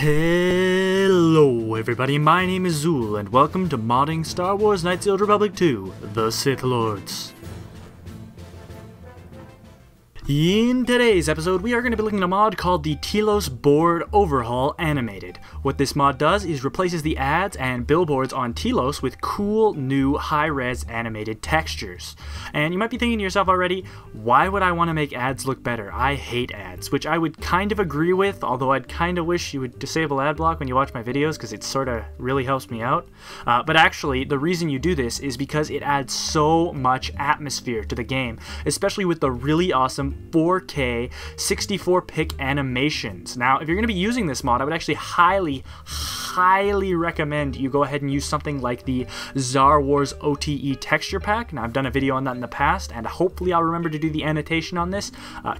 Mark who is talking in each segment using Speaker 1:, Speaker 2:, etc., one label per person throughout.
Speaker 1: Hello everybody, my name is Xuul, and welcome to modding Star Wars Knights of the Old Republic 2, The Sith Lords. In today's episode, we are going to be looking at a mod called the Telos Board Overhaul Animated. What this mod does is replaces the ads and billboards on Telos with cool, new, high-res animated textures. And you might be thinking to yourself already, why would I want to make ads look better? I hate ads, which I would kind of agree with, although I'd kind of wish you would disable ad block when you watch my videos, because it sort of really helps me out. But actually, the reason you do this is because it adds so much atmosphere to the game, especially with the really awesome 4K 64-pic animations. Now, if you're going to be using this mod, I would actually highly recommend you go ahead and use something like the Star Wars OTE texture pack. Now, I've done a video on that in the past, and hopefully I'll remember to do the annotation on this.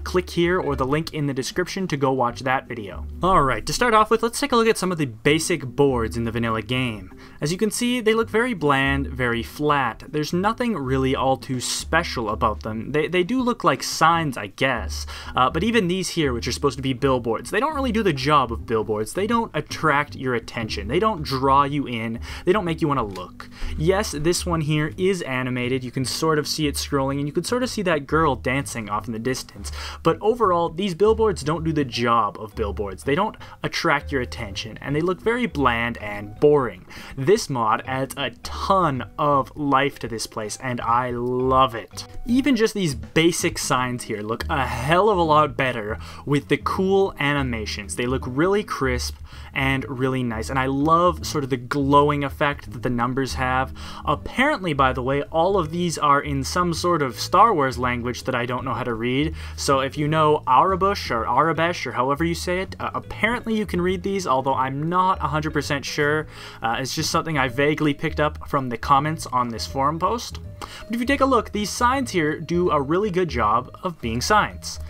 Speaker 1: Click here or the link in the description to go watch that video. Alright, to start off with, let's take a look at some of the basic boards in the vanilla game. As you can see, they look very bland, very flat. There's nothing really all too special about them. They do look like signs, I guess. But even these here, which are supposed to be billboards, they don't really do the job of billboards. They don't attract your attention. They don't draw you in. They don't make you want to look. Yes, this one here is animated. You can sort of see it scrolling, and you can sort of see that girl dancing off in the distance. But overall, these billboards don't do the job of billboards. They don't attract your attention, and they look very bland and boring. This mod adds a ton of life to this place, and I love it. Even just these basic signs here look a hell of a lot better with the cool animations. They look really crisp and really nice, and I love sort of the glowing effect that the numbers have. Apparently, by the way, all of these are in some sort of Star Wars language that I don't know how to read, so if you know Arabush or Arabesh or however you say it, apparently you can read these, although I'm not 100% sure. It's just something I vaguely picked up from the comments on this forum post. But if you take a look, these signs here do a really good job of being signs.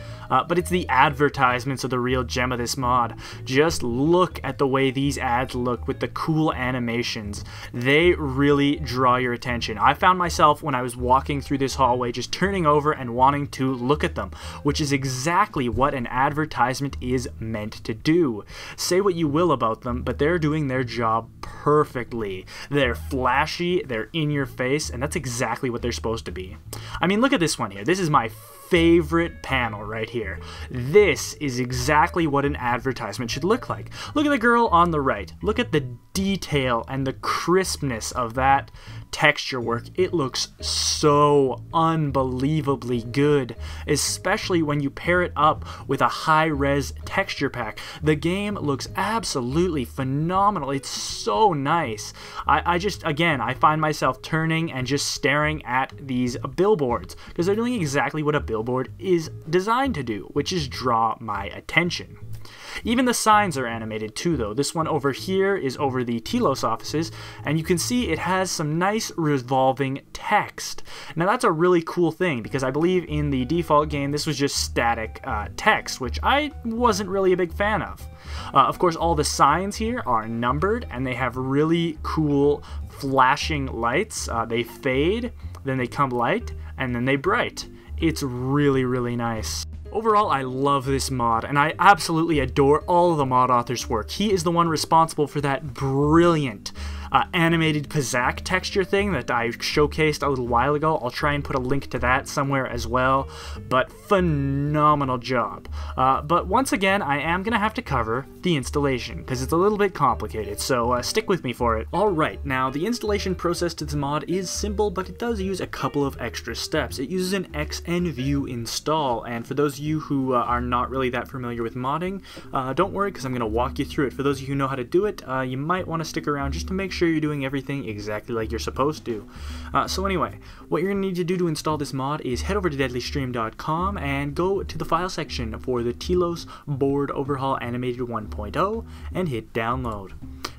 Speaker 1: But it's the advertisements are the real gem of this mod. Just look at the way these ads look with the cool animations. They really draw your attention. I found myself when I was walking through this hallway just turning over and wanting to look at them, which is exactly what an advertisement is meant to do. Say what you will about them, but they're doing their job perfectly. They're flashy, they're in your face, and that's exactly what they're supposed to be. I mean, look at this one here. This is my favorite panel right here. This is exactly what an advertisement should look like. Look at the girl on the right. Look at the detail and the crispness of that texture work. It looks so unbelievably good, especially when you pair it up with a high-res texture pack. The game looks absolutely phenomenal. It's so nice. I find myself turning and just staring at these billboards because they're doing exactly what a billboard is designed to do, which is draw my attention. Even the signs are animated too, though. This one over here is over the Telos offices, and you can see it has some nice revolving text. Now that's a really cool thing, because I believe in the default game this was just static text, which I wasn't really a big fan of. Of course, all the signs here are numbered, and they have really cool flashing lights. They fade, then they come light, and then they bright. It's really, really nice. Overall, I love this mod, and I absolutely adore all of the mod author's work. He is the one responsible for that brilliant animated Pazak texture thing that I showcased a little while ago. I'll try and put a link to that somewhere as well, but phenomenal job. But once again, I am going to have to cover the installation, because it's a little bit complicated, so stick with me for it. Alright, now the installation process to this mod is simple, but it does use a couple of extra steps. It uses an XNView install, and for those of you who are not really that familiar with modding, don't worry, because I'm going to walk you through it. For those of you who know how to do it, you might want to stick around just to make sure you're doing everything exactly like you're supposed to. So anyway, what you're going to need to do to install this mod is head over to deadlystream.com and go to the file section for the Telos Board Overhaul Animated 1.0 and hit download.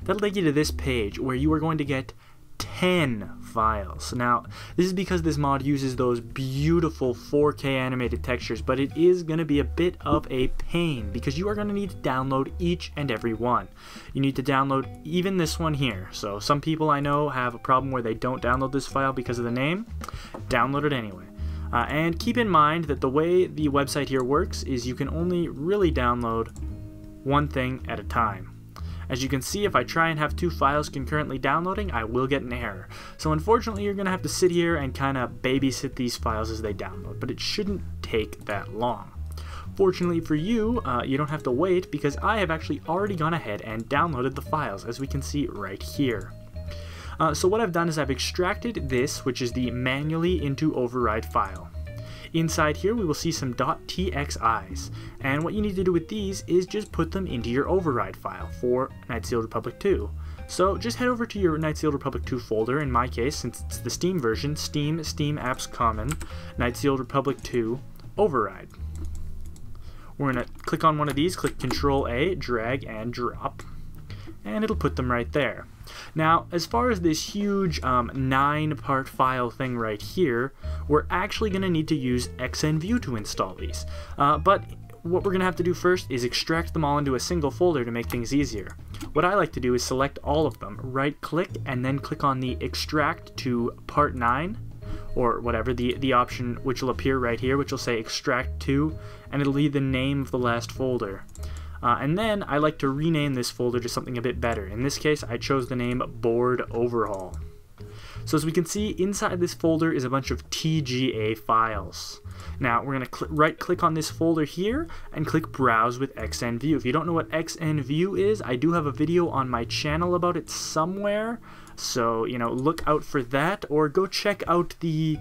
Speaker 1: That'll take you to this page where you are going to get 10 files. Now, this is because this mod uses those beautiful 4K animated textures, but it is going to be a bit of a pain because you are going to need to download each and every one. You need to download even this one here. So some people I know have a problem where they don't download this file because of the name. Download it anyway. And keep in mind that the way the website here works is you can only really download one thing at a time. As you can see, if I try and have 2 files concurrently downloading, I will get an error. So unfortunately, you're going to have to sit here and kind of babysit these files as they download, but it shouldn't take that long. Fortunately for you, you don't have to wait because I have actually already gone ahead and downloaded the files, as we can see right here. So what I've done is I've extracted this, which is the manually into override file. Inside here we will see some .txis, and what you need to do with these is just put them into your override file for Knights of the Old Republic 2. So just head over to your Knights of the Old Republic 2 folder. In my case, since it's the Steam version, Steam Apps Common, Knights of the Old Republic 2 Override. We're going to click on one of these, click Control A, drag and drop, and it'll put them right there. Now, as far as this huge 9-part file thing right here, we're actually going to need to use XNView to install these. But what we're going to have to do first is extract them all into a single folder to make things easier. What I like to do is select all of them, right-click, and then click on the Extract to Part 9, or whatever, the option which will appear right here, which will say Extract to, and it'll be the name of the last folder. And then I like to rename this folder to something a bit better. In this case, I chose the name Board Overhaul. So as we can see, inside this folder is a bunch of TGA files. Now we're going to right-click on this folder here and click Browse with XNView. If you don't know what XNView is, I do have a video on my channel about it somewhere. So, you know, look out for that, or go check out the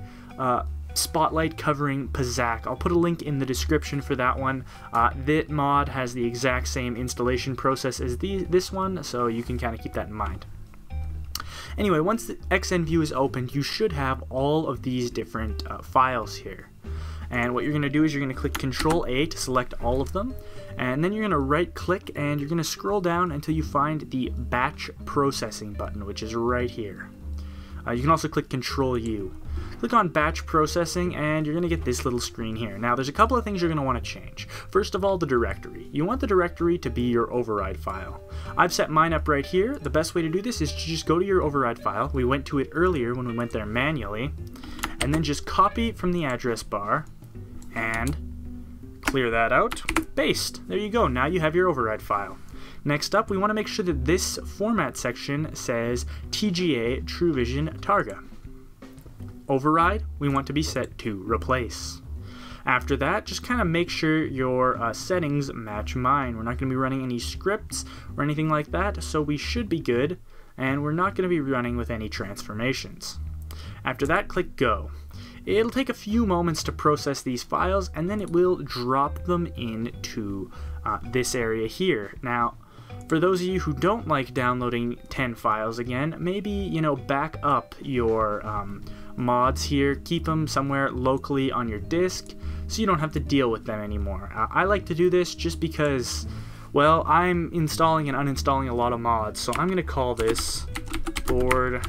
Speaker 1: spotlight covering Pazak. I'll put a link in the description for that one. That mod has the exact same installation process as this one, so you can kind of keep that in mind. Anyway, once the XNView is opened, you should have all of these different files here. And what you're going to do is you're going to click Control A to select all of them, and then you're going to right click and you're going to scroll down until you find the Batch Processing button, which is right here. You can also click Control U. Click on Batch Processing and you're going to get this little screen here. Now there's a couple of things you're going to want to change. First of all, the directory. You want the directory to be your override file. I've set mine up right here. The best way to do this is to just go to your override file. We went to it earlier when we went there manually. And then just copy from the address bar and clear that out. Paste. There you go. Now you have your override file. Next up, we want to make sure that this format section says TGA TrueVision Targa. Override, we want to be set to replace. After that, just kind of make sure your settings match mine. We're not going to be running any scripts or anything like that, so we should be good, and we're not going to be running with any transformations. After that, click Go. It'll take a few moments to process these files, and then it will drop them into this area here. Now, for those of you who don't like downloading 10 files again, maybe, you know, back up your mods here, keep them somewhere locally on your disk so you don't have to deal with them anymore. I like to do this just because, well, I'm installing and uninstalling a lot of mods, so I'm going to call this Board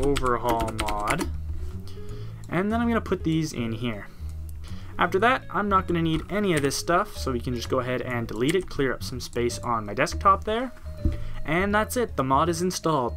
Speaker 1: Overhaul mod, and then I'm going to put these in here. After that, I'm not going to need any of this stuff, so we can just go ahead and delete it, clear up some space on my desktop there, and that's it. The mod is installed.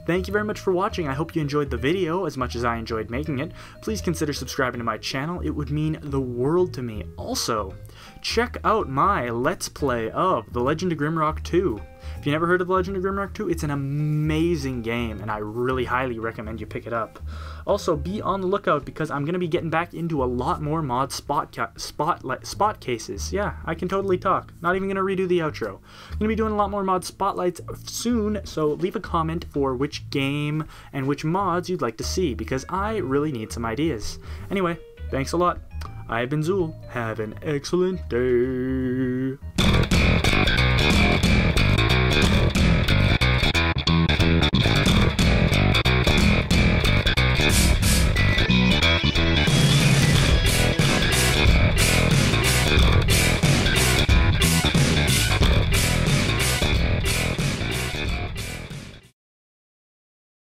Speaker 1: Thank you very much for watching. I hope you enjoyed the video as much as I enjoyed making it. Please consider subscribing to my channel. It would mean the world to me. Also, check out my Let's Play of The Legend of Grimrock 2. If you never heard of The Legend of Grimrock 2, it's an amazing game, and I really highly recommend you pick it up. Also, be on the lookout because I'm going to be getting back into a lot more mod spot cases. Yeah, I can totally talk. Not even going to redo the outro. I'm going to be doing a lot more mod spotlights soon, so leave a comment for which game and which mods you'd like to see, because I really need some ideas. Anyway, thanks a lot. I've been Xuul. Have an excellent day.